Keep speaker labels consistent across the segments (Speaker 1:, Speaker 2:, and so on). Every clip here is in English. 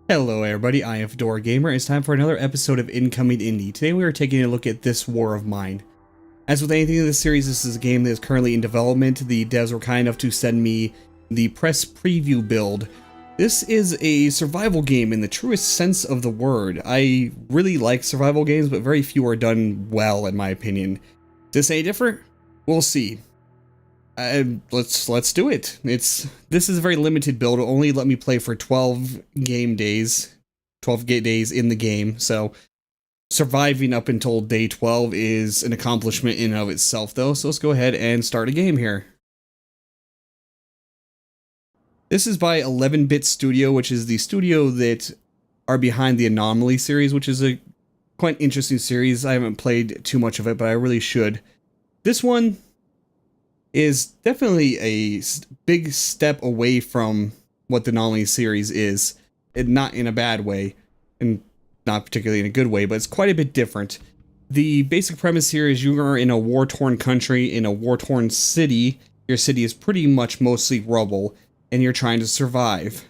Speaker 1: Hello everybody, I am Fedora Gamer. It's time for another episode of Incoming Indie. Today we are taking a look at This War of Mine. As with anything in this series, this is a game that is currently in development. The devs were kind enough to send me the press preview build. This is a survival game in the truest sense of the word. I really like survival games, but very few are done well in my opinion. Is this any different? We'll see. Let's do it. This is a very limited build. It'll only let me play for 12 days in the game. So surviving up until day 12 is an accomplishment in and of itself, though. So let's go ahead and start a game here. This is by 11-Bit Studio, which is the studio that are behind the Anomaly series, which is a quite interesting series. I haven't played too much of it, but I really should. This one is definitely a big step away from what the Anomaly series is, and not in a bad way, and not particularly in a good way, but it's quite a bit different. The basic premise here is you are in a war-torn country, in a war-torn city. Your city is pretty much mostly rubble, and you're trying to survive.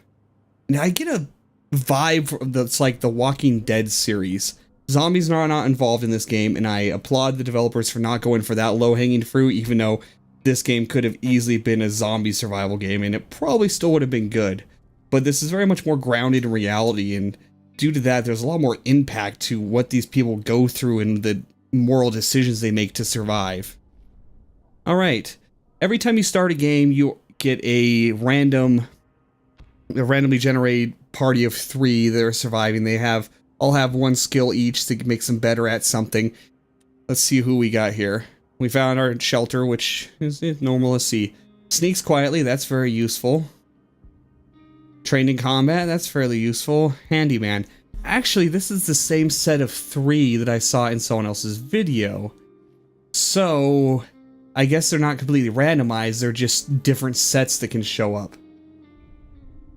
Speaker 1: And I get a vibe that's like the Walking Dead series. Zombies are not involved in this game, and I applaud the developers for not going for that low-hanging fruit, even though this game could have easily been a zombie survival game, and it probably still would have been good. But this is very much more grounded in reality, and due to that, there's a lot more impact to what these people go through and the moral decisions they make to survive. Alright, every time you start a game, you get a randomly generated party of 3 that are surviving. They all have one skill each that makes them better at something. Let's see who we got here. We found our shelter, which is normal to see. Sneaks quietly, that's very useful. Trained in combat, that's fairly useful. Handyman. Actually, this is the same set of 3 that I saw in someone else's video. So, I guess they're not completely randomized, they're just different sets that can show up.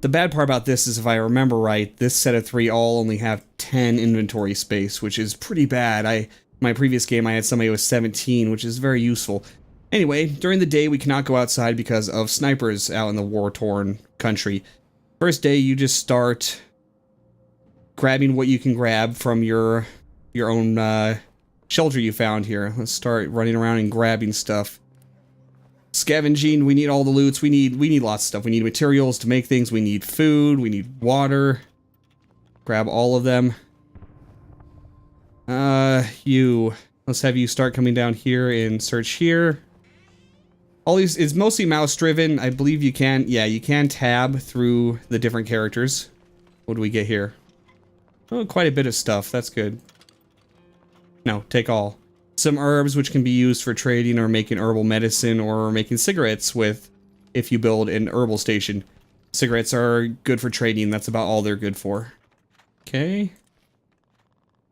Speaker 1: The bad part about this is, if I remember right, this set of 3 all only have 10 inventory space, which is pretty bad. My previous game, I had somebody with 17, which is very useful. Anyway, during the day, we cannot go outside because of snipers out in the war-torn country. First day, you just start grabbing what you can grab from your own shelter you found here. Let's start running around and grabbing stuff. Scavenging, we need all the loots. We need lots of stuff. We need materials to make things. We need food. We need water. Grab all of them. Let's have you start coming down here and search here. All these is mostly mouse driven. I believe you can tab through the different characters. What do we get here? Oh, quite a bit of stuff. That's good. No, take all. Some herbs which can be used for trading or making herbal medicine or making cigarettes with if you build an herbal station. Cigarettes are good for trading. That's about all they're good for. Okay.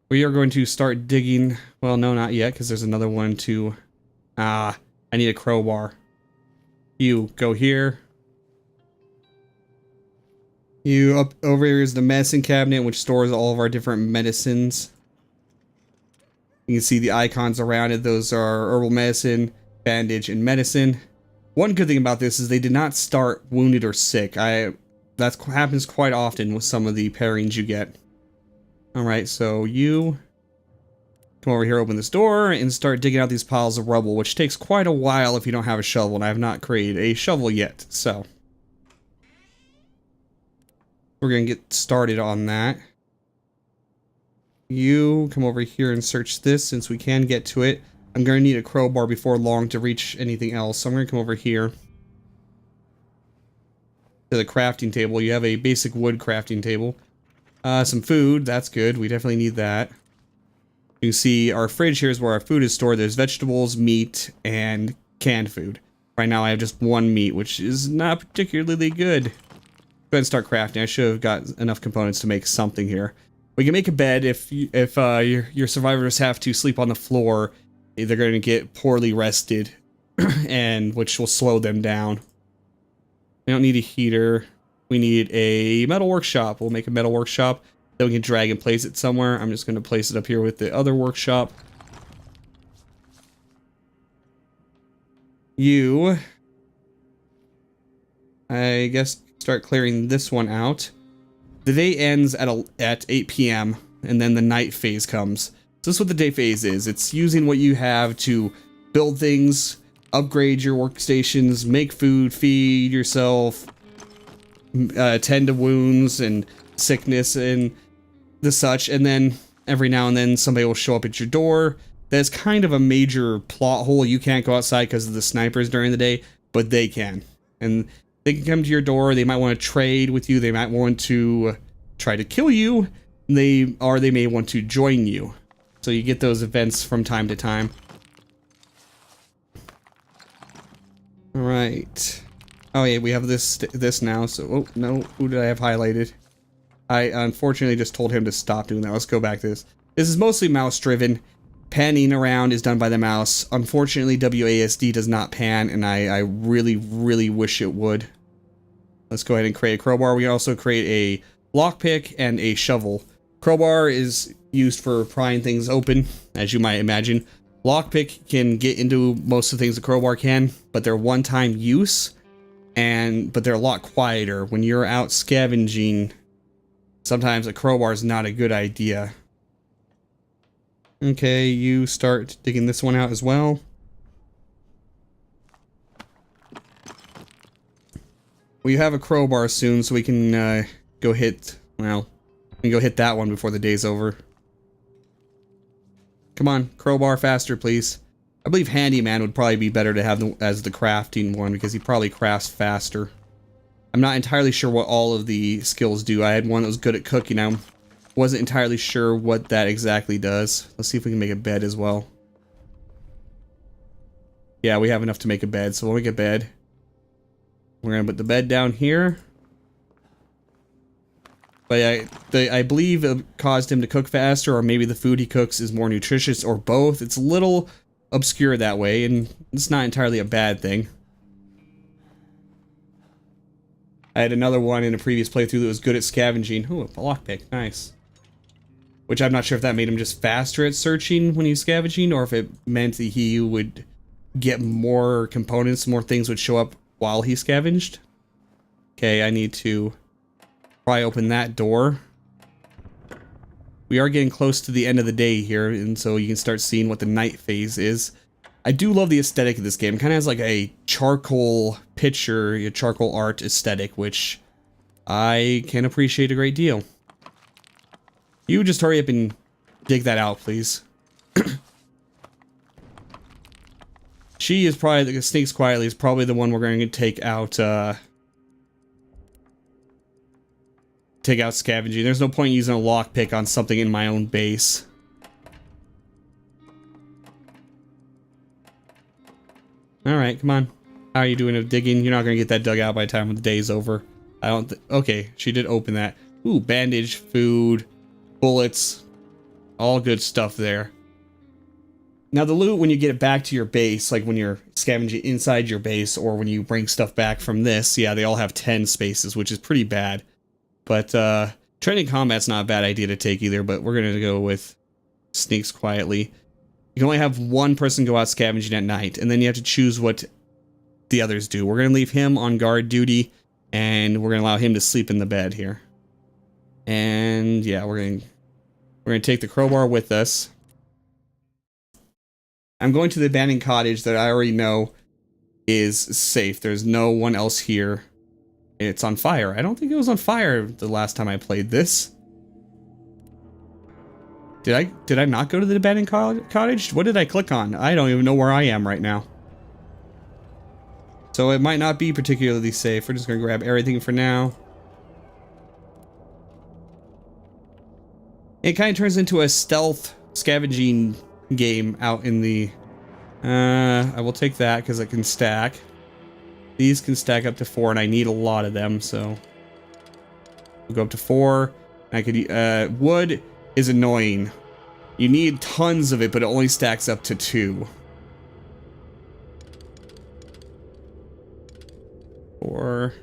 Speaker 1: We are going to start digging. Well, no, not yet, because there's another one to... I need a crowbar. You, go here. You, up over here is the medicine cabinet, which stores all of our different medicines. You can see the icons around it. Those are herbal medicine, bandage, and medicine. One good thing about this is they did not start wounded or sick. That happens quite often with some of the pairings you get. Alright, so you come over here, open this door, and start digging out these piles of rubble, which takes quite a while if you don't have a shovel, and I have not created a shovel yet, so we're going to get started on that. You come over here and search this, since we can get to it. I'm going to need a crowbar before long to reach anything else, so I'm going to come over here to the crafting table. You have a basic wood crafting table. Some food, that's good. We definitely need that. You can see our fridge here is where our food is stored. There's vegetables, meat, and canned food. Right now I have just one meat, which is not particularly good. Go ahead and start crafting. I should have got enough components to make something here. We can make a bed if your survivors have to sleep on the floor. They're going to get poorly rested, and which will slow them down. We don't need a heater. We need a metal workshop. We'll make a metal workshop. Then we can drag and place it somewhere. I'm just going to place it up here with the other workshop. You, I guess, start clearing this one out. The day ends at 8 p.m. and then the night phase comes. So this is what the day phase is. It's using what you have to build things, upgrade your workstations, make food, feed yourself, tend to wounds and sickness and the such, and then every now and then somebody will show up at your door. That's kind of a major plot hole. You can't go outside because of the snipers during the day, but they can. And they can come to your door. They might want to trade with you. They might want to try to kill you. They may want to join you. So you get those events from time to time. All right. Oh yeah, we have this now. So, oh no, who did I have highlighted? I unfortunately just told him to stop doing that. Let's go back to this. This is mostly mouse driven. Panning around is done by the mouse. Unfortunately, WASD does not pan, and I really, really wish it would. Let's go ahead and create a crowbar. We can also create a lockpick and a shovel. Crowbar is used for prying things open, as you might imagine. Lockpick can get into most of the things the crowbar can, but they're one-time use, but they're a lot quieter. When you're out scavenging, sometimes a crowbar is not a good idea. Okay, you start digging this one out as well. We have a crowbar soon, so we can go hit, well, we can go hit that one before the day's over. Come on, crowbar faster, please. I believe handyman would probably be better to have as the crafting one, because he probably crafts faster. I'm not entirely sure what all of the skills do. I had one that was good at cooking. I wasn't entirely sure what that exactly does. Let's see if we can make a bed as well. Yeah, we have enough to make a bed, so we'll make a bed. We're gonna put the bed down here. But I believe it caused him to cook faster, or maybe the food he cooks is more nutritious, or both. It's a little obscure that way, and it's not entirely a bad thing. I had another one in a previous playthrough that was good at scavenging. Ooh, a lockpick, nice. Which I'm not sure if that made him just faster at searching when he's scavenging, or if it meant that he would get more components, more things would show up while he scavenged. Okay, I need to pry open that door. We are getting close to the end of the day here, and so you can start seeing what the night phase is. I do love the aesthetic of this game. It kind of has like a charcoal picture, a charcoal art aesthetic, which I can appreciate a great deal. You just hurry up and dig that out, please. She is probably, the Sneaks Quietly is probably the one we're going to take out scavenging. There's no point using a lockpick on something in my own base. Alright, come on. How are you doing with digging? You're not going to get that dug out by the time the day's over. I don't okay, she did open that. Ooh, bandage, food, bullets. All good stuff there. Now the loot, when you get it back to your base, like when you're scavenging inside your base, or when you bring stuff back from this, yeah, they all have 10 spaces, which is pretty bad. But, training combat's not a bad idea to take either, but we're gonna go with Sneaks Quietly. You can only have one person go out scavenging at night, and then you have to choose what the others do. We're gonna leave him on guard duty, and we're gonna allow him to sleep in the bed here. And yeah, we're gonna take the crowbar with us. I'm going to the abandoned cottage that I already know is safe. There's no one else here. It's on fire. I don't think it was on fire the last time I played this. Did I not go to the abandoned cottage? What did I click on? I don't even know where I am right now. So it might not be particularly safe. We're just gonna grab everything for now. It kind of turns into a stealth scavenging game out in the... I will take that because it can stack. These can stack up to 4, and I need a lot of them, so... We'll go up to 4. I could... wood is annoying. You need tons of it, but it only stacks up to 2. 4.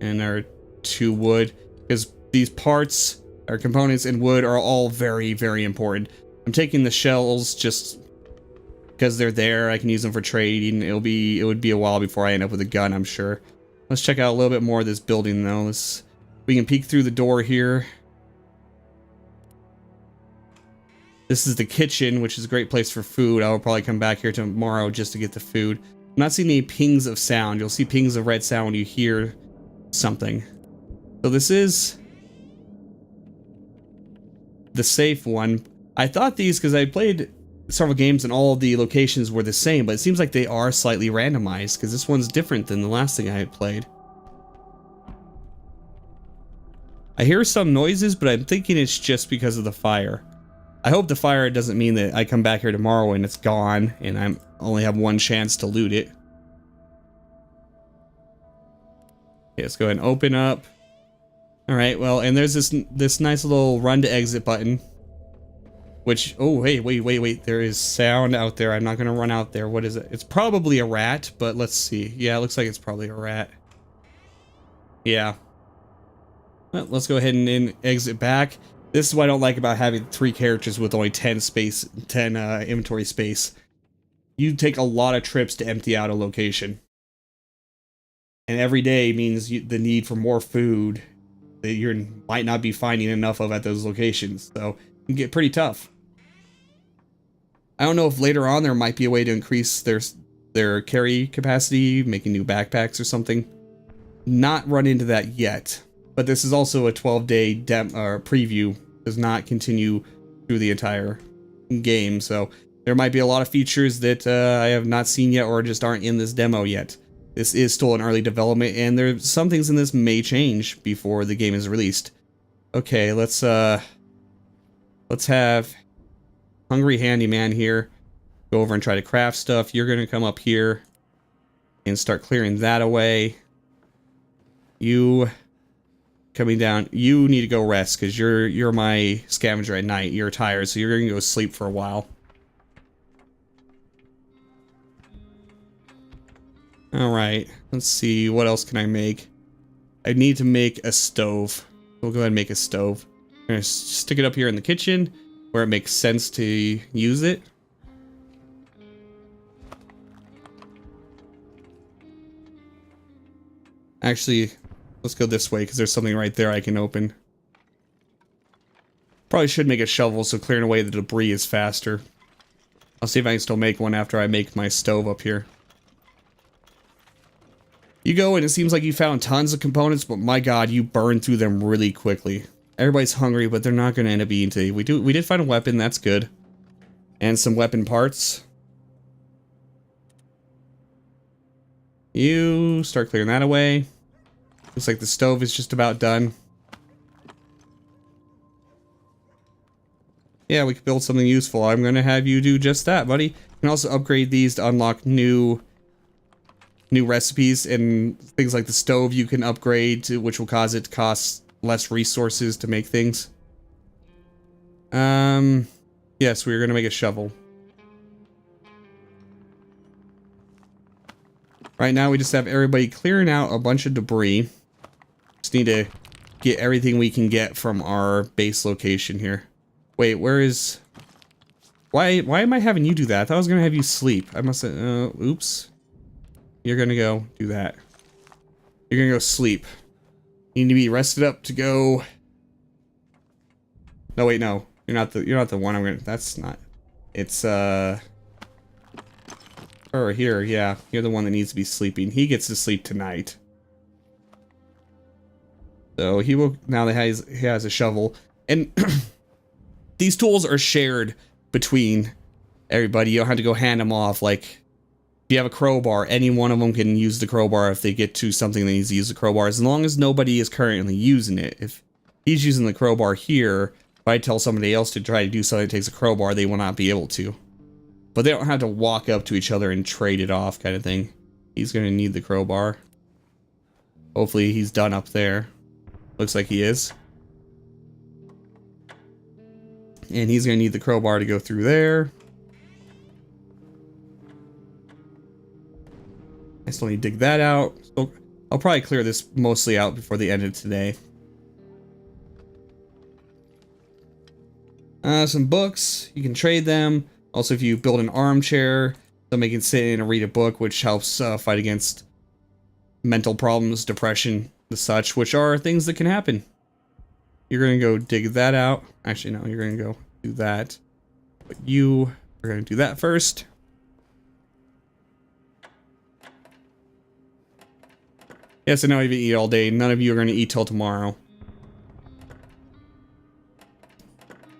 Speaker 1: And our 2 wood. Because these parts, our components in wood, are all very, very important. I'm taking the shells just because they're there. I can use them for trading. It would be a while before I end up with a gun, I'm sure. Let's check out a little bit more of this building though. We can peek through the door here. This is the kitchen, which is a great place for food. I will probably come back here tomorrow just to get the food. I'm not seeing any pings of sound. You'll see pings of red sound when you hear something. So this is the safe one. I thought these, because I played several games and all of the locations were the same, but it seems like they are slightly randomized, because this one's different than the last thing I had played. I hear some noises, but I'm thinking it's just because of the fire. I hope the fire doesn't mean that I come back here tomorrow and it's gone and I only have one chance to loot it. Okay, let's go ahead and open up. Alright, well, and there's this nice little run to exit button. Which, oh, hey, wait. There is sound out there. I'm not going to run out there. What is it? It's probably a rat, but let's see. Yeah, it looks like it's probably a rat. Yeah. Well, let's go ahead and exit back. This is what I don't like about having 3 characters with only 10 inventory space. You take a lot of trips to empty out a location. And every day means the need for more food that you might not be finding enough of at those locations. So it can get pretty tough. I don't know if later on there might be a way to increase their carry capacity, making new backpacks or something. Not run into that yet. But this is also a 12-day preview. Does not continue through the entire game, so there might be a lot of features that I have not seen yet or just aren't in this demo yet. This is still in early development, and there's some things in this may change before the game is released. Okay, let's have Hungry Handyman here go over and try to craft stuff. You're gonna come up here and start clearing that away. You coming down, you need to go rest because you're my scavenger at night. You're tired, so you're gonna go sleep for a while. Alright, let's see, what else can I make? I need to make a stove. We'll go ahead and make a stove. I'm gonna stick it up here in the kitchen where it makes sense to use it. Actually, let's go this way because there's something right there I can open. Probably should make a shovel so clearing away the debris is faster. I'll see if I can still make one after I make my stove up here. You go and it seems like you found tons of components, but my god, you burn through them really quickly. Everybody's hungry, but they're not going to end up eating today. We did find a weapon, that's good. And some weapon parts. You start clearing that away. Looks like the stove is just about done. Yeah, we could build something useful. I'm going to have you do just that, buddy. You can also upgrade these to unlock new recipes, and things like the stove you can upgrade to, which will cause it to cost less resources to make things. Yes, we're going to make a shovel. Right now we just have everybody clearing out a bunch of debris. Just need to get everything we can get from our base location here. Wait, where is... Why am I having you do that? I thought I was going to have you sleep. I must have... oops. You're going to go do that. You're going to go sleep. You need to be rested up to go... No, wait, no. You're not the one I'm going to... That's not... It's, Or here, yeah. You're the one that needs to be sleeping. He gets to sleep tonight. So he will... Now that he has a shovel. And... These tools are shared between everybody. You don't have to go hand them off. Like, if you have a crowbar, any one of them can use the crowbar if they get to something that needs to use the crowbar, as long as nobody is currently using it. If he's using the crowbar here, if I tell somebody else to try to do something that takes a crowbar, they will not be able to. But they don't have to walk up to each other and trade it off, kind of thing. He's going to need the crowbar. Hopefully he's done up there. Looks like he is. And he's going to need the crowbar to go through there. I still need to dig that out. So I'll probably clear this mostly out before the end of today. Some books. You can trade them. Also, if you build an armchair, somebody can sit in and read a book, which helps fight against mental problems, depression, the such, which are things that can happen. You're gonna go dig that out. Actually, no, you're gonna go do that. But you are gonna do that first. Yeah, so now you've eaten all day. None of you are gonna eat till tomorrow.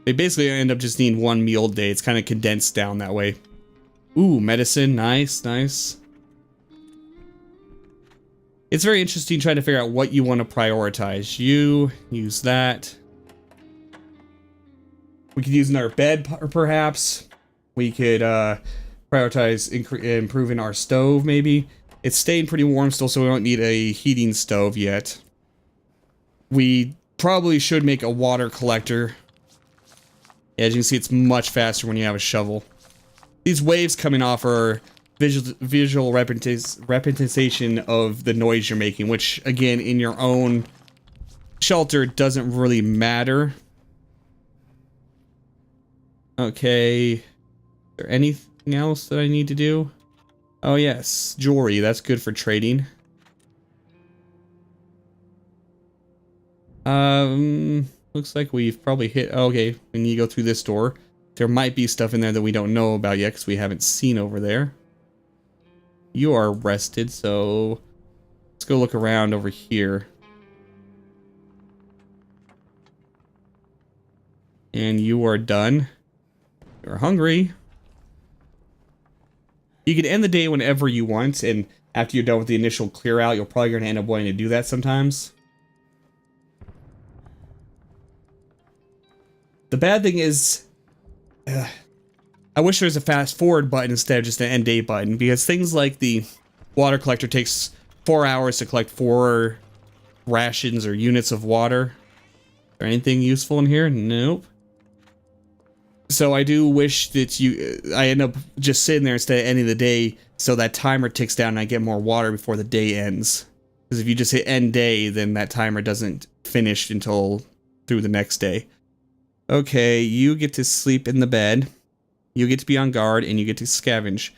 Speaker 1: They basically end up just needing one meal a day. It's kind of condensed down that way. Ooh, medicine. Nice, nice. It's very interesting trying to figure out what you want to prioritize. You use that. We could use another bed, perhaps. We could prioritize improving our stove, maybe. It's staying pretty warm still, so we don't need a heating stove yet. We probably should make a water collector. As you can see, it's much faster when you have a shovel. These waves coming off are visual representation of the noise you're making, which, again, in your own shelter doesn't really matter. Okay. Is there anything else that I need to do? Oh, yes. Jewelry. That's good for trading. Looks like we've probably hit... Oh, okay, we need to go through this door. There might be stuff in there that we don't know about yet because we haven't seen over there. You are rested, so... Let's go look around over here. And you are done. You're hungry. You can end the day whenever you want, and after you're done with the initial clear out, you're probably going to end up wanting to do that sometimes. The bad thing is, I wish there was a fast forward button instead of just an end day button, because things like the water collector takes 4 hours to collect 4 rations or units of water. Is there anything useful in here? Nope. So I do wish that I end up just sitting there instead of ending the day, so that timer ticks down and I get more water before the day ends. Because if you just hit end day, then that timer doesn't finish until through the next day. Okay, you get to sleep in the bed. You get to be on guard, and you get to scavenge.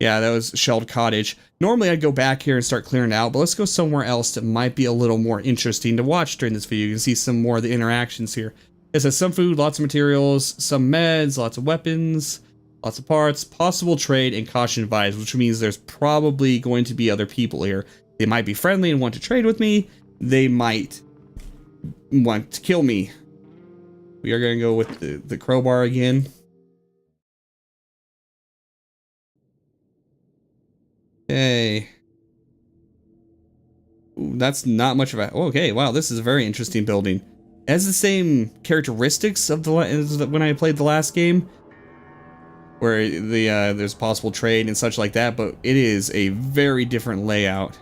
Speaker 1: Yeah, that was Shelled Cottage. Normally I'd go back here and start clearing it out, but let's go somewhere else that might be a little more interesting to watch during this video. You can see some more of the interactions here. It says some food, lots of materials, some meds, lots of weapons, lots of parts, possible trade, and caution advised, which means there's probably going to be other people here. They might be friendly and want to trade with me. They might want to kill me. We are going to go with the crowbar again. Okay. Ooh, that's not much of a... Okay, wow, this is a very interesting building. It has the same characteristics of when I played the last game, where there's possible trade and such like that, but it is a very different layout.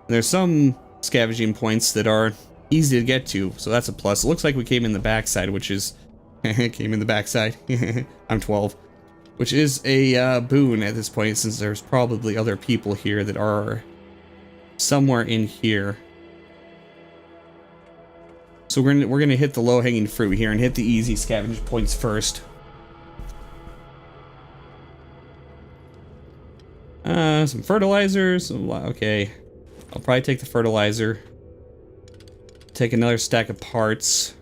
Speaker 1: There's some scavenging points that are easy to get to, so that's a plus. It looks like we came in the backside, which is... came in the backside. I'm 12. Which is a boon at this point, since there's probably other people here that are somewhere in here. So we're gonna hit the low-hanging fruit here and hit the easy scavenge points first. Some fertilizers. Okay, I'll probably take the fertilizer. Take another stack of parts.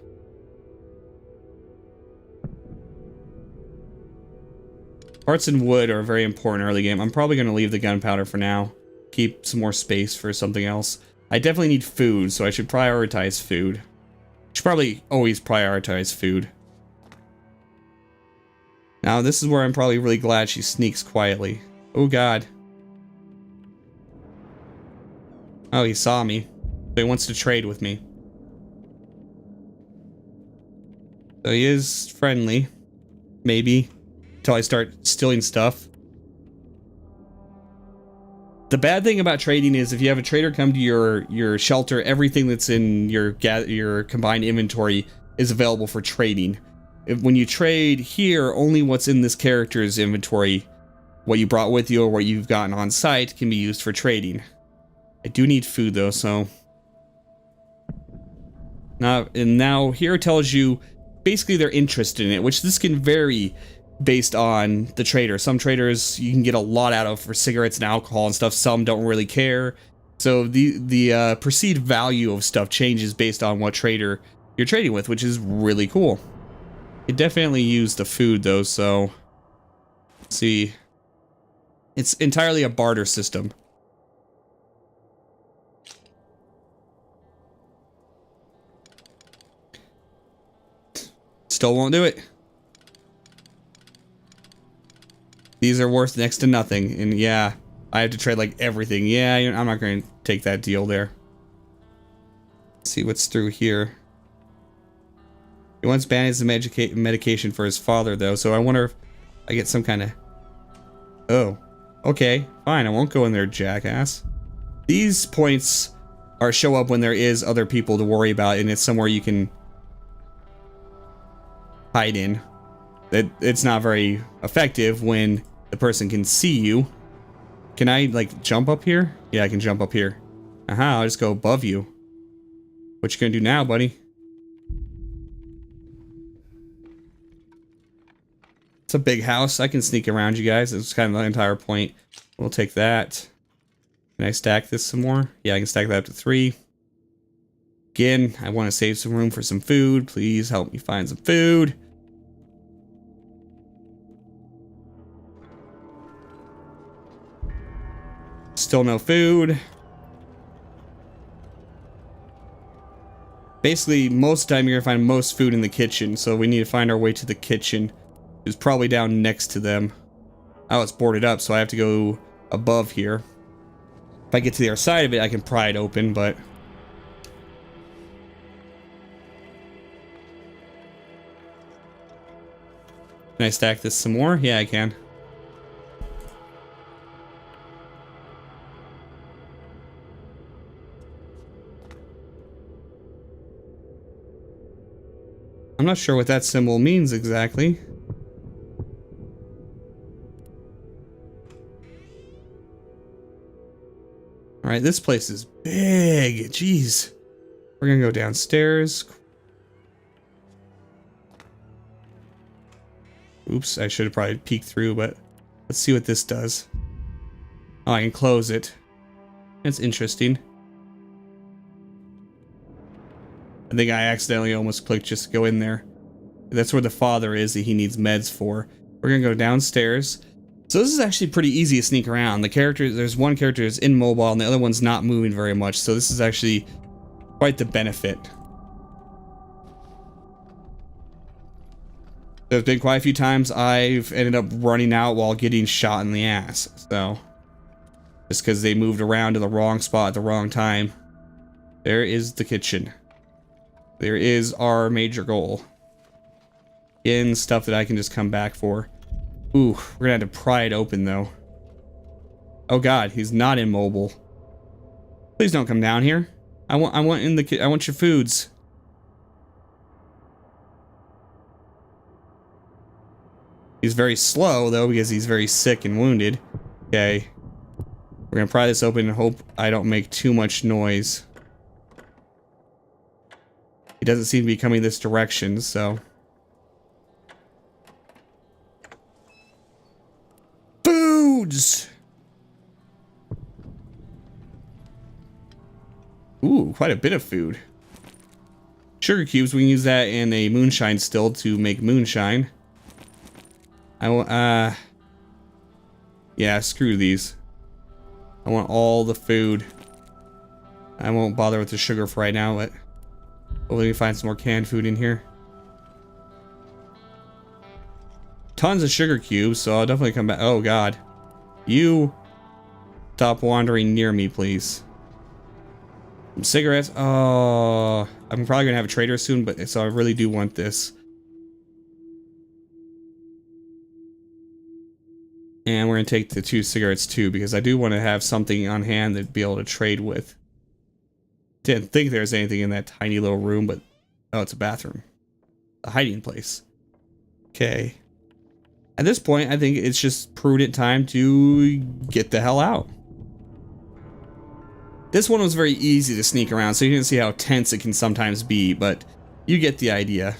Speaker 1: Parts and wood are very important early game. I'm probably gonna leave the gunpowder for now. Keep some more space for something else. I definitely need food, so I should prioritize food. Should probably always prioritize food. Now, this is where I'm probably really glad she sneaks quietly. Oh, God. Oh, he saw me. So he wants to trade with me. So he is friendly. Maybe. Until I start stealing stuff. The bad thing about trading is if you have a trader come to your shelter, everything that's in your combined inventory is available for trading. When you trade here, only what's in this character's inventory, what you brought with you or what you've gotten on site, can be used for trading. I do need food though, so... Now here it tells you basically their interest in it, which this can vary based on the trader. Some traders you can get a lot out of for cigarettes and alcohol and stuff. Some don't really care. So the perceived value of stuff changes based on what trader you're trading with, which is really cool. It definitely used the food though, so let's see. It's entirely a barter system. Still won't do it. These are worth next to nothing, and yeah, I have to trade like everything. Yeah, I'm not going to take that deal there. Let's see what's through here. He wants bandage some medication for his father, though, so I wonder if I get some kind of... Oh, okay, fine, I won't go in there, jackass. These points are show up when there is other people to worry about, and it's somewhere you can hide in. It's not very effective when the person can see you. Can I, like, jump up here? Yeah, I can jump up here. Aha, I'll just go above you. What you gonna do now, buddy? It's a big house. I can sneak around you guys. It's kind of the entire point. We'll take that. Can I stack this some more? Yeah, I can stack that up to 3. Again, I want to save some room for some food. Please help me find some food. Still no food. Basically, most of the time you're gonna find most food in the kitchen, so we need to find our way to the kitchen. It's probably down next to them. Oh, it's boarded up, so I have to go above here. If I get to the other side of it, I can pry it open, but... Can I stack this some more? Yeah, I can. I'm not sure what that symbol means exactly. Alright, this place is big. Jeez. We're gonna go downstairs. Oops, I should have probably peeked through, but let's see what this does. Oh, I can close it. That's interesting. I think I accidentally almost clicked just to go in there. That's where the father is that he needs meds for. We're gonna go downstairs. So this is actually pretty easy to sneak around. The character, there's one character that's immobile and the other one's not moving very much. So this is actually quite the benefit. There's been quite a few times I've ended up running out while getting shot in the ass. So just because they moved around to the wrong spot at the wrong time. There is the kitchen. There is our major goal. In stuff that I can just come back for. Ooh, we're gonna have to pry it open though. Oh god, he's not immobile. Please don't come down here. I want your foods. He's very slow though because he's very sick and wounded. Okay. We're gonna pry this open and hope I don't make too much noise. He doesn't seem to be coming this direction, so. Foods! Ooh, quite a bit of food. Sugar cubes, we can use that in a moonshine still to make moonshine. Yeah, screw these. I want all the food. I won't bother with the sugar for right now, but hopefully we find some more canned food in here. Tons of sugar cubes, so I'll definitely come back. Oh god. You stop wandering near me, please. Some cigarettes. Oh, I'm probably gonna have a trader soon, but so I really do want this. And we're gonna take the 2 cigarettes too, because I do want to have something on hand to be able to trade with. Didn't think there was anything in that tiny little room, but oh, it's a bathroom. A hiding place. Okay. At this point, I think it's just prudent time to get the hell out. This one was very easy to sneak around, so you can see how tense it can sometimes be, but you get the idea.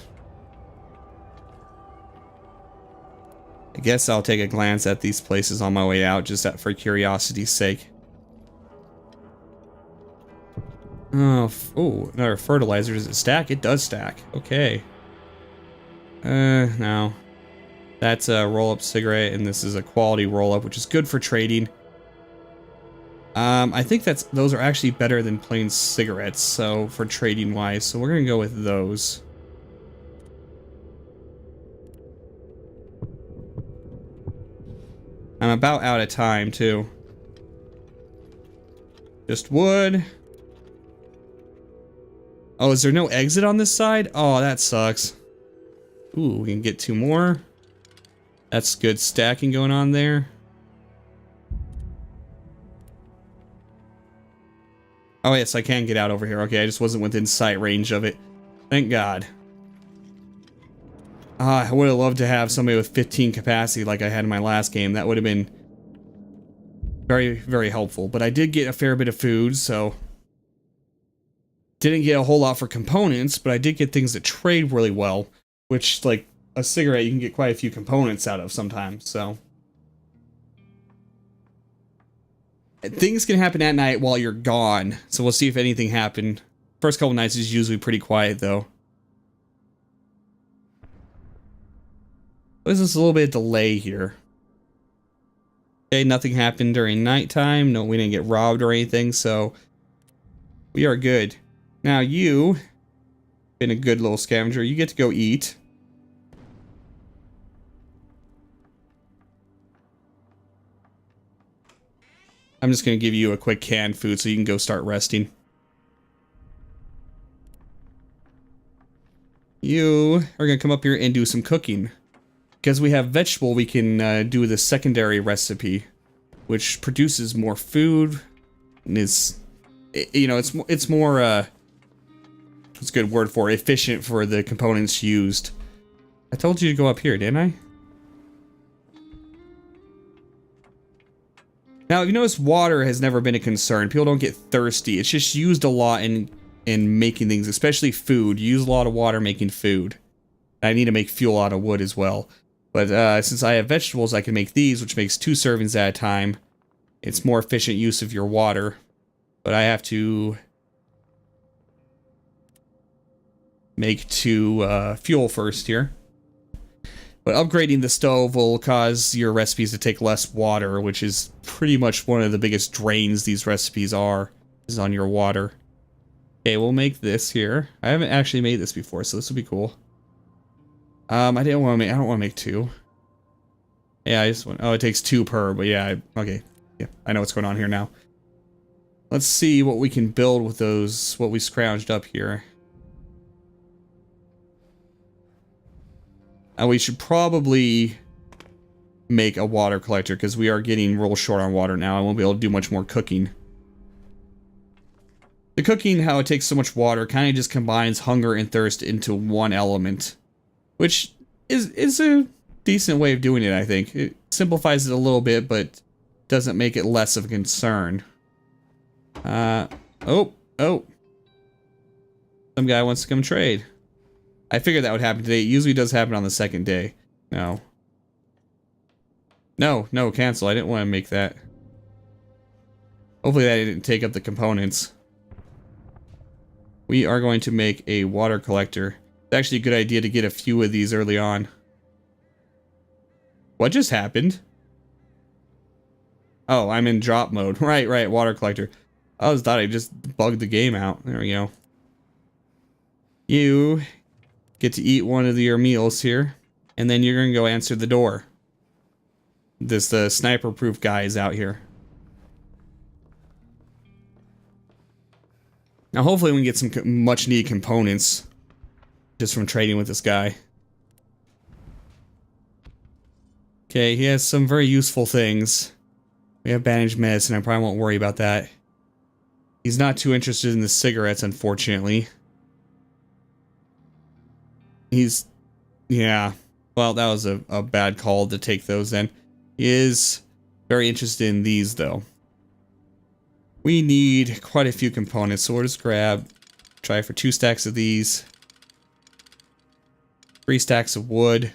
Speaker 1: I guess I'll take a glance at these places on my way out, just for curiosity's sake. Oh, another fertilizer. Does it stack? It does stack. Okay. No. That's a roll-up cigarette, and this is a quality roll-up, which is good for trading. I think those are actually better than plain cigarettes, so for trading wise, so we're gonna go with those. I'm about out of time too. Just wood. Oh, is there no exit on this side? Oh, that sucks. Ooh, we can get 2 more. That's good stacking going on there. Oh yes, I can get out over here. Okay, I just wasn't within sight range of it. Thank God. I would have loved to have somebody with 15 capacity like I had in my last game. That would have been very, very helpful. But I did get a fair bit of food, so... Didn't get a whole lot for components, but I did get things that trade really well. Which, like, a cigarette, you can get quite a few components out of sometimes, so... Things can happen at night while you're gone, so we'll see if anything happened. First couple nights is usually pretty quiet, though. What is this, a little bit of delay here? Okay, nothing happened during nighttime. No, we didn't get robbed or anything, so... We are good. Now you... Been a good little scavenger. You get to go eat. I'm just going to give you a quick canned food so you can go start resting. You are going to come up here and do some cooking. Because we have vegetable, we can do the secondary recipe, which produces more food and is, you know, it's more, what's a good word for it? Efficient for the components used. I told you to go up here, didn't I? Now, you notice water has never been a concern. People don't get thirsty. It's just used a lot in making things, especially food. You use a lot of water making food. I need to make fuel out of wood as well. But since I have vegetables, I can make these, which makes 2 servings at a time. It's more efficient use of your water. But I have to make 2 fuel first here. But upgrading the stove will cause your recipes to take less water, which is pretty much one of the biggest drains these recipes are, is on your water. Okay, we'll make this here. I haven't actually made this before, so this will be cool. I don't want to make 2. Yeah, I just want, oh, it takes 2 per, but yeah, okay. Yeah, I know what's going on here now. Let's see what we can build with those, what we scrounged up here. We should probably make a water collector because we are getting real short on water now. I won't be able to do much more cooking. The cooking, how it takes so much water, kind of just combines hunger and thirst into one element, which is a decent way of doing it, I think. It simplifies it a little bit, but doesn't make it less of a concern. Oh. Some guy wants to come trade. I figured that would happen today. It usually does happen on the second day. No, cancel. I didn't want to make that. Hopefully that didn't take up the components. We are going to make a water collector. It's actually a good idea to get a few of these early on. What just happened? Oh, I'm in drop mode. Right, water collector. I thought I just bugged the game out. There we go. You get to eat one of your meals here, and then you're gonna go answer the door. The sniper-proof guy is out here. Now, hopefully, we can get some much-needed components just from trading with this guy. Okay, he has some very useful things. We have bandaged medicine. I probably won't worry about that. He's not too interested in the cigarettes, unfortunately. Yeah. Well, that was a bad call to take those then. He is very interested in these, though. We need quite a few components, so we'll just try for 2 stacks of these. 3 stacks of wood.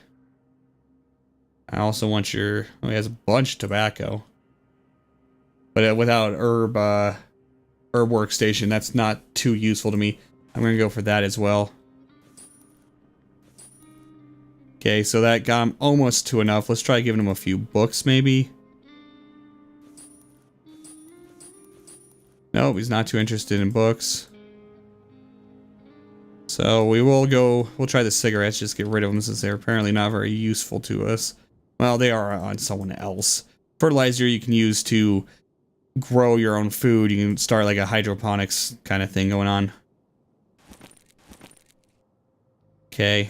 Speaker 1: I also want your... Oh, he has a bunch of tobacco. But without herb workstation, that's not too useful to me. I'm gonna go for that as well. Okay, so that got him almost to enough. Let's try giving him a few books, maybe. Nope, he's not too interested in books. So we'll try the cigarettes, just get rid of them since they're apparently not very useful to us. Well, they are on someone else. Fertilizer you can use to grow your own food. You can start like a hydroponics kind of thing going on. Okay.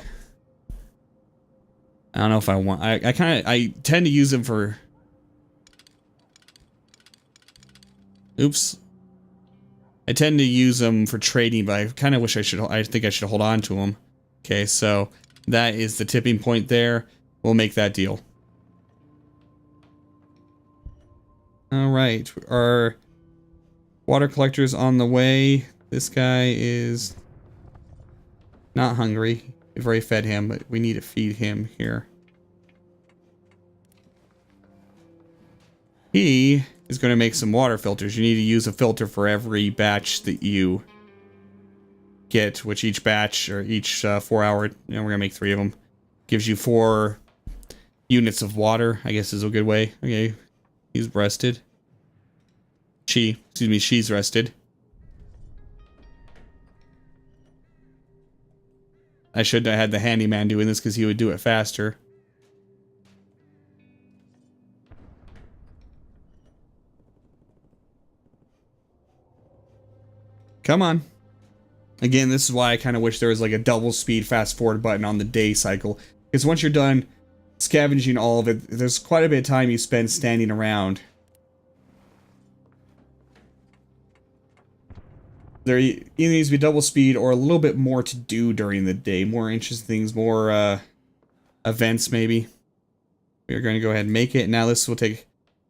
Speaker 1: I don't know if I want... I tend to use them for... Oops. I tend to use them for trading, but I kind of wish I think I should hold on to them. Okay, so that is the tipping point there. We'll make that deal. Alright, our water collector's on the way. This guy is not hungry. We've already fed him, but we need to feed him here. He is going to make some water filters. You need to use a filter for every batch that you get, which each batch, or each 4 hour, you know, we're going to make 3 of them, gives you 4 units of water, I guess is a good way. Okay, he's rested. She's rested. I should have had the handyman doing this because he would do it faster. Come on. Again, this is why I kind of wish there was like a double speed fast forward button on the day cycle. Because once you're done scavenging all of it, there's quite a bit of time you spend standing around. There either needs to be double speed or a little bit more to do during the day. More interesting things, more events maybe. We're going to go ahead and make it. Now this will take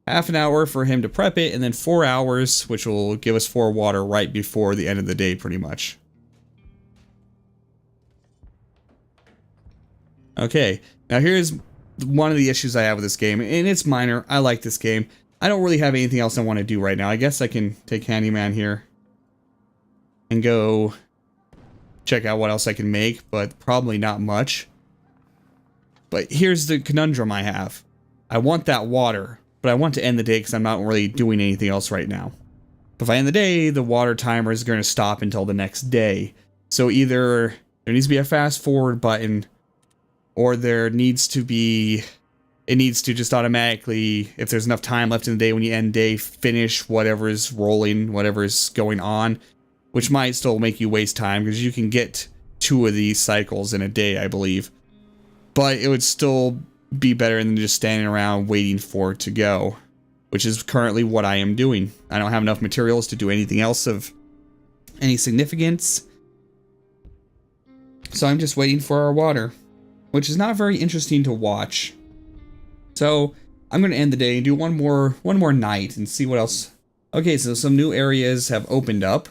Speaker 1: half an hour for him to prep it, and then 4 hours, which will give us 4 water right before the end of the day pretty much. Okay, now here's one of the issues I have with this game, and it's minor. I like this game. I don't really have anything else I want to do right now. I guess I can take Handyman here and go check out what else I can make, but probably not much. But here's the conundrum I have. I want that water, but I want to end the day because I'm not really doing anything else right now. But if I end the day, the water timer is going to stop until the next day. So either there needs to be a fast forward button, or there needs to be... It needs to just automatically, if there's enough time left in the day when you end day, finish whatever is rolling, whatever is going on. Which might still make you waste time, because you can get 2 of these cycles in a day, I believe. But it would still be better than just standing around waiting for it to go. Which is currently what I am doing. I don't have enough materials to do anything else of any significance. So I'm just waiting for our water. Which is not very interesting to watch. So I'm going to end the day and do one more night and see what else. Okay, so some new areas have opened up.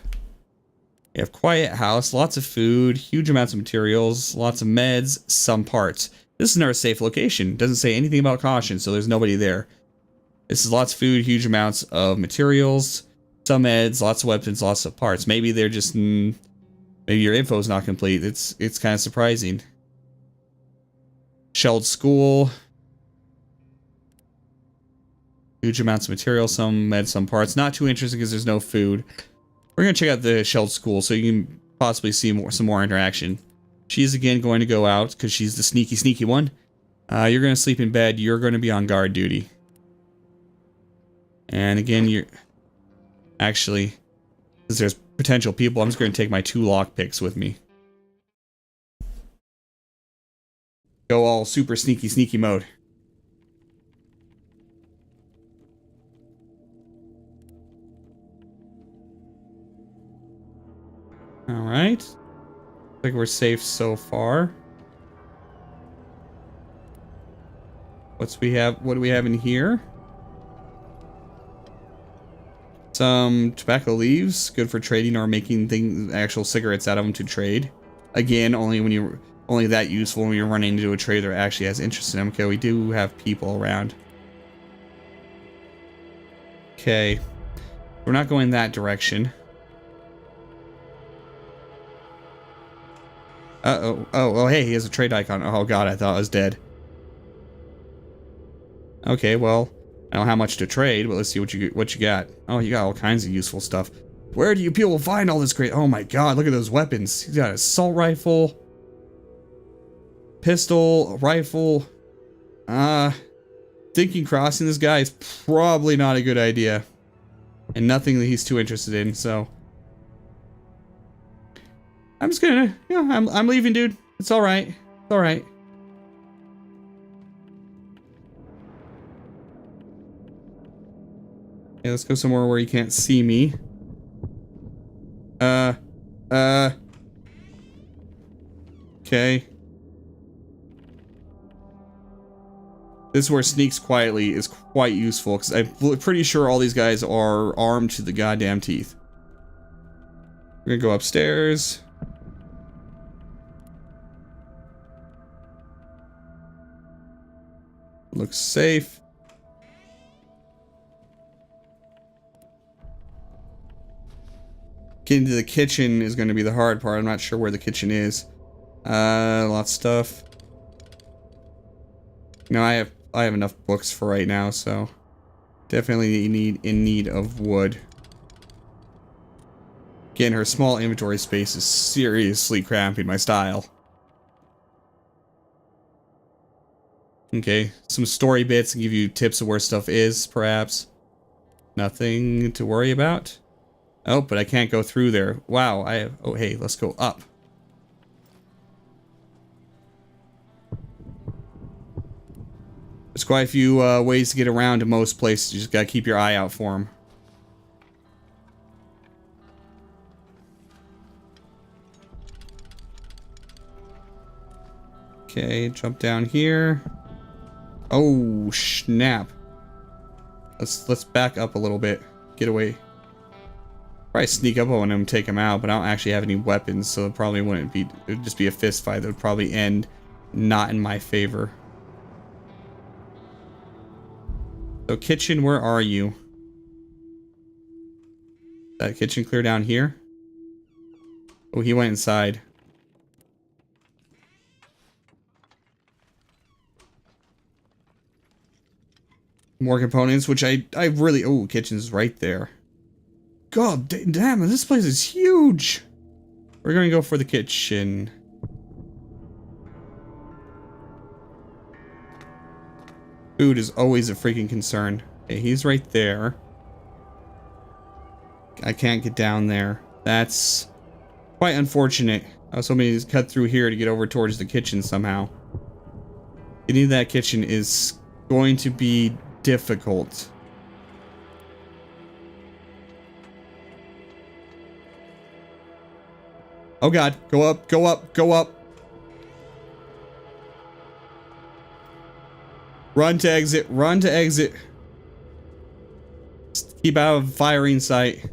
Speaker 1: We have quiet house, lots of food, huge amounts of materials, lots of meds, some parts. This is another safe location. Doesn't say anything about caution, so there's nobody there. This is lots of food, huge amounts of materials, some meds, lots of weapons, lots of parts. Maybe they're just... maybe your info is not complete. It's kind of surprising. Shelled school. Huge amounts of material, some meds, some parts. Not too interesting because there's no food. We're going to check out the shelled school so you can possibly see some more interaction. She's again going to go out because she's the sneaky one. You're going to sleep in bed. You're going to be on guard duty. And again, you're... Actually, because there's potential people, I'm just going to take my 2 lockpicks with me. Go all super sneaky mode. Alright. Looks like we're safe so far. What do we have in here? Some tobacco leaves, good for trading or making things, actual cigarettes out of them to trade. Again, only when you only that useful when you're running into a trader that actually has interest in them. Okay, we do have people around. Okay. We're not going that direction. Uh-oh. Oh, hey, he has a trade icon. Oh, God, I thought I was dead. Okay, well, I don't have much to trade, but let's see what you got. Oh, you got all kinds of useful stuff. Where do you people find all this great... Oh, my God, look at those weapons. He's got an assault rifle, pistol, rifle. Thinking crossing this guy is probably not a good idea. And nothing that he's too interested in, so... I'm just gonna... Yeah, I'm leaving, dude. It's alright. It's alright. Okay, let's go somewhere where you can't see me. Okay. This is where sneaks quietly is quite useful, because I'm pretty sure all these guys are armed to the goddamn teeth. We're gonna go upstairs. Looks safe. Getting to the kitchen is going to be the hard part. I'm not sure where the kitchen is. Lots of stuff. No, I have enough books for right now, so definitely in need of wood. Again, her small inventory space is seriously cramping my style. Okay, some story bits and give you tips of where stuff is, perhaps. Nothing to worry about. Oh, but I can't go through there. Wow, oh, hey, let's go up. There's quite a few ways to get around to most places. You just gotta keep your eye out for them. Okay, jump down here. Oh, snap. Let's back up a little bit. Get away. Probably sneak up on him and take him out, but I don't actually have any weapons, so it probably wouldn't be... It would just be a fist fight that would probably end not in my favor. So, kitchen, where are you? That kitchen clear down here? Oh, he went inside. More components, which I really... Oh, kitchen's right there. God damn, this place is huge. We're gonna go for the kitchen. Food is always a freaking concern. Okay, he's right there. I can't get down there. That's quite unfortunate. I was hoping to cut through here to get over towards the kitchen somehow. Getting to that kitchen is going to be difficult. Oh God, go up, go up, go up. Run to exit, run to exit. Just keep out of firing sight.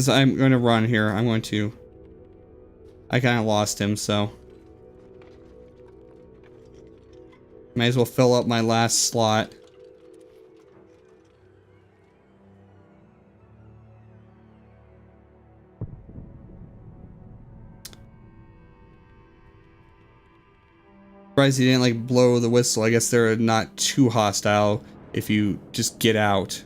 Speaker 1: I'm going to run here. I'm going to... I kind of lost him, so... Might as well fill up my last slot. Surprised he didn't like blow the whistle. I guess they're not too hostile if you just get out.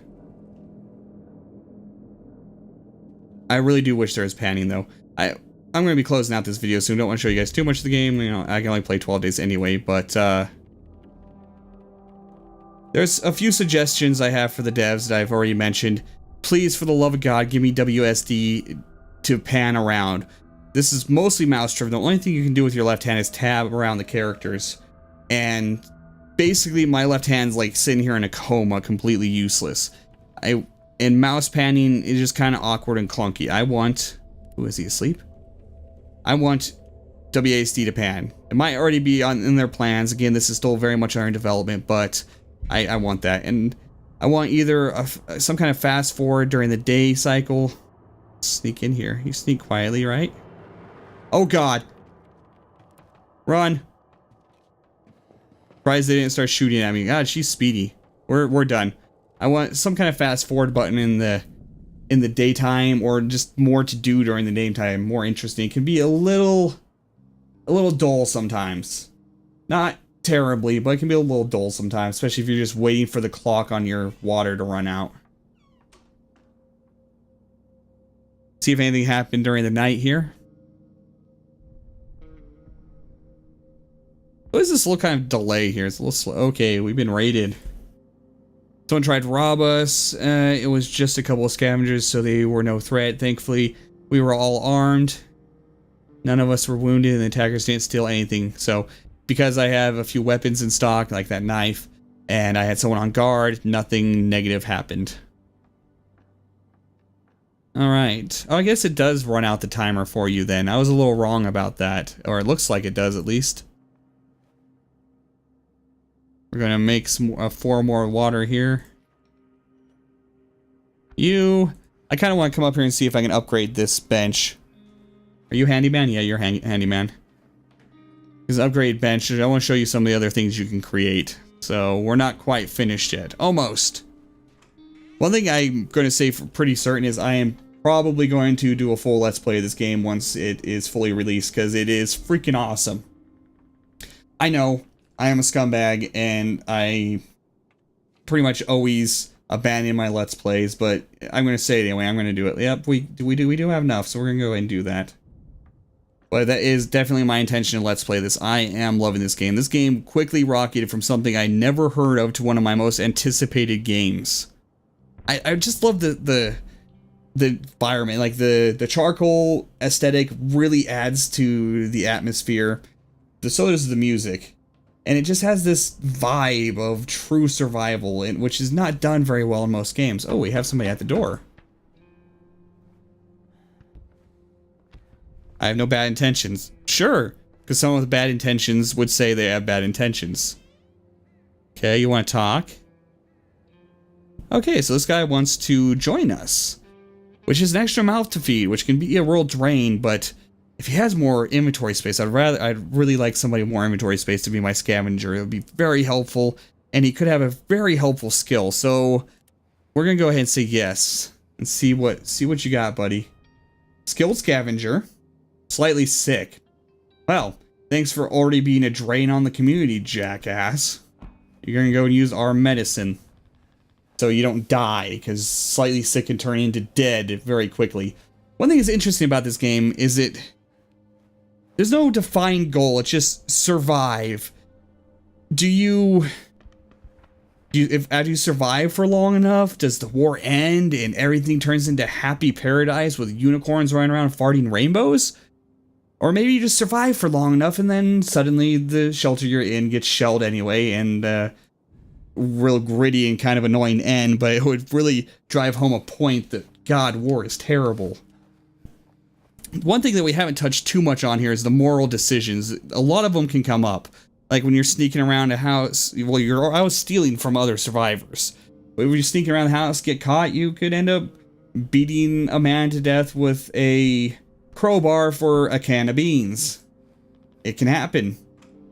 Speaker 1: I really do wish there was panning though. I'm gonna be closing out this video soon. Don't want to show you guys too much of the game. You know, I can only play 12 days anyway, but there's a few suggestions I have for the devs that I've already mentioned. Please, for the love of God, give me WSD to pan around. This is mostly mouse driven. The only thing you can do with your left hand is tab around the characters. And basically my left hand's like sitting here in a coma, completely useless. And mouse panning is just kind of awkward and clunky. I want... Who is he, asleep? I want WASD to pan. It might already be in their plans. Again, this is still very much under development, but I want that. And I want either some kind of fast forward during the day cycle. Sneak in here. You sneak quietly, right? Oh god. Run. Surprised they didn't start shooting at me. God, she's speedy. We're done. I want some kind of fast forward button in the daytime, or just more to do during the daytime. More interesting. It can be a little dull sometimes. Not terribly, but it can be a little dull sometimes, especially if you're just waiting for the clock on your water to run out. See if anything happened during the night here. What is this little kind of delay here? It's a little slow. Okay, we've been raided. Someone tried to rob us. It was just a couple of scavengers, so they were no threat. Thankfully, we were all armed. None of us were wounded, and the attackers didn't steal anything. So, because I have a few weapons in stock, like that knife, and I had someone on guard, nothing negative happened. Alright. Oh, I guess it does run out the timer for you then. I was a little wrong about that. Or it looks like it does, at least. We're gonna make some 4 more water here. I kind of want to come up here and see if I can upgrade this bench. Are you handyman? Yeah, you're handyman. Because upgrade bench, I want to show you some of the other things you can create. So we're not quite finished yet. Almost. One thing I'm going to say for pretty certain is I am probably going to do a full Let's Play of this game once it is fully released, because it is freaking awesome. I know. I am a scumbag, and I pretty much always abandon my Let's Plays, but I'm going to say it anyway. I'm going to do it. Yep, we do have enough, so we're going to go ahead and do that. But that is definitely my intention to Let's Play this. I am loving this game. This game quickly rocketed from something I never heard of to one of my most anticipated games. I just love the environment. Like, the charcoal aesthetic really adds to the atmosphere. So does the music. And it just has this vibe of true survival, which is not done very well in most games. Oh, we have somebody at the door. I have no bad intentions. Sure, because someone with bad intentions would say they have bad intentions. Okay, you want to talk? Okay, so this guy wants to join us, which is an extra mouth to feed, which can be a real drain, but if he has more inventory space, I'd really like somebody with more inventory space to be my scavenger. It would be very helpful, and he could have a very helpful skill. So we're gonna go ahead and say yes and see what you got, buddy. Skilled scavenger, slightly sick. Well, thanks for already being a drain on the community, jackass. You're gonna go and use our medicine so you don't die, because slightly sick can turn into dead very quickly. One thing that's interesting about this game is there's no defined goal, it's just survive. If as you survive for long enough, does the war end and everything turns into happy paradise with unicorns running around farting rainbows? Or maybe you just survive for long enough and then suddenly the shelter you're in gets shelled anyway, and real gritty and kind of annoying end, but it would really drive home a point that, God, war is terrible. One thing that we haven't touched too much on here is the moral decisions. A lot of them can come up. Like when you're sneaking around a house, well, you're out stealing from other survivors. But when you're sneaking around the house, get caught, you could end up beating a man to death with a crowbar for a can of beans. It can happen.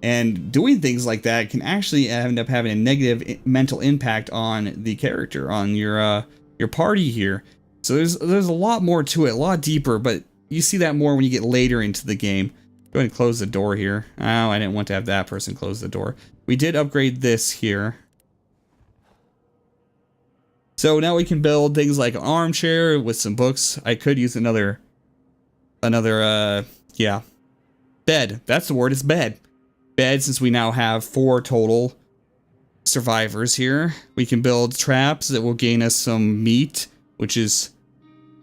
Speaker 1: And doing things like that can actually end up having a negative mental impact on the character, on your party here. So there's a lot more to it, a lot deeper, but you see that more when you get later into the game. Go ahead and close the door here. Oh, I didn't want to have that person close the door. We did upgrade this here. So now we can build things like an armchair with some books. I could use another, yeah. Bed. That's the word, it's bed. Bed, since we now have 4 total survivors here. We can build traps that will gain us some meat, which is,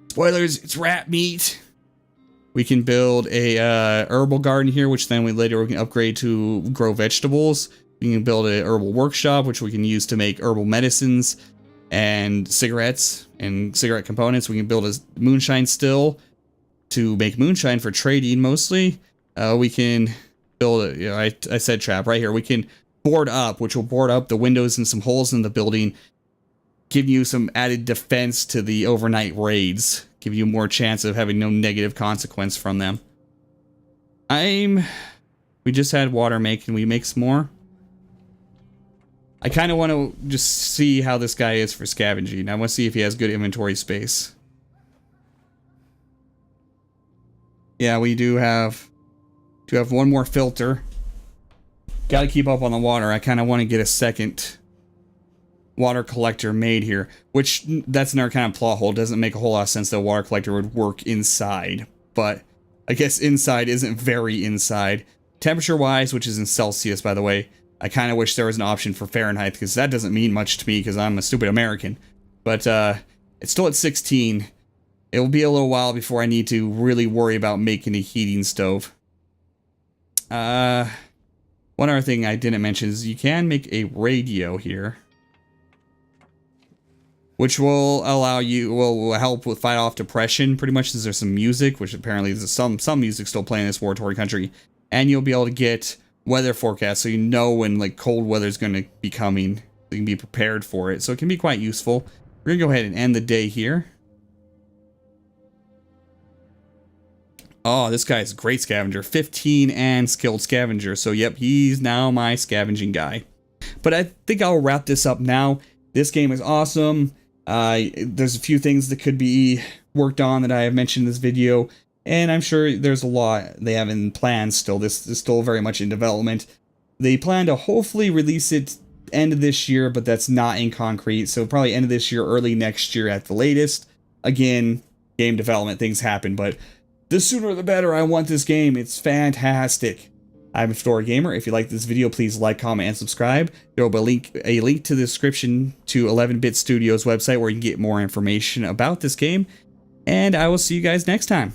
Speaker 1: spoilers, it's rat meat. We can build a herbal garden here, which then we can upgrade to grow vegetables. We can build a herbal workshop, which we can use to make herbal medicines and cigarettes and cigarette components. We can build a moonshine still to make moonshine for trading mostly. We can build I said trap right here. We can board up, which will board up the windows and some holes in the building, give you some added defense to the overnight raids. Give you more chance of having no negative consequence from them. We just had water make. Can we make some more? I kind of want to just see how this guy is for scavenging. I want to see if he has good inventory space. Yeah, we do have one more filter. Got to keep up on the water. I kind of want to get a second water collector made here, which that's another kind of plot hole. Doesn't make a whole lot of sense that a water collector would work inside, but I guess inside isn't very inside. Temperature wise, which is in Celsius, by the way, I kind of wish there was an option for Fahrenheit, because that doesn't mean much to me because I'm a stupid American. But it's still at 16. It'll be a little while before I need to really worry about making a heating stove. One other thing I didn't mention is you can make a radio here, which will allow you, will help with fight off depression, pretty much, since there's some music, which apparently there's some music still playing in this war-torn country, and you'll be able to get weather forecasts, so you know when like cold weather is going to be coming, so you can be prepared for it. So it can be quite useful. We're gonna go ahead and end the day here. Oh, this guy's a great scavenger, 15 and skilled scavenger. So yep, he's now my scavenging guy. But I think I'll wrap this up now. This game is awesome. There's a few things that could be worked on that I have mentioned in this video, and I'm sure there's a lot they have in plans still. This is still very much in development. They plan to hopefully release it end of this year, but that's not in concrete, so probably end of this year, early next year at the latest. Again, game development, things happen, but the sooner the better. I want this game. It's fantastic. I'm Fedora Gamer. If you like this video, please like, comment, and subscribe. There will be a link to the description to 11-Bit Studios website where you can get more information about this game. And I will see you guys next time.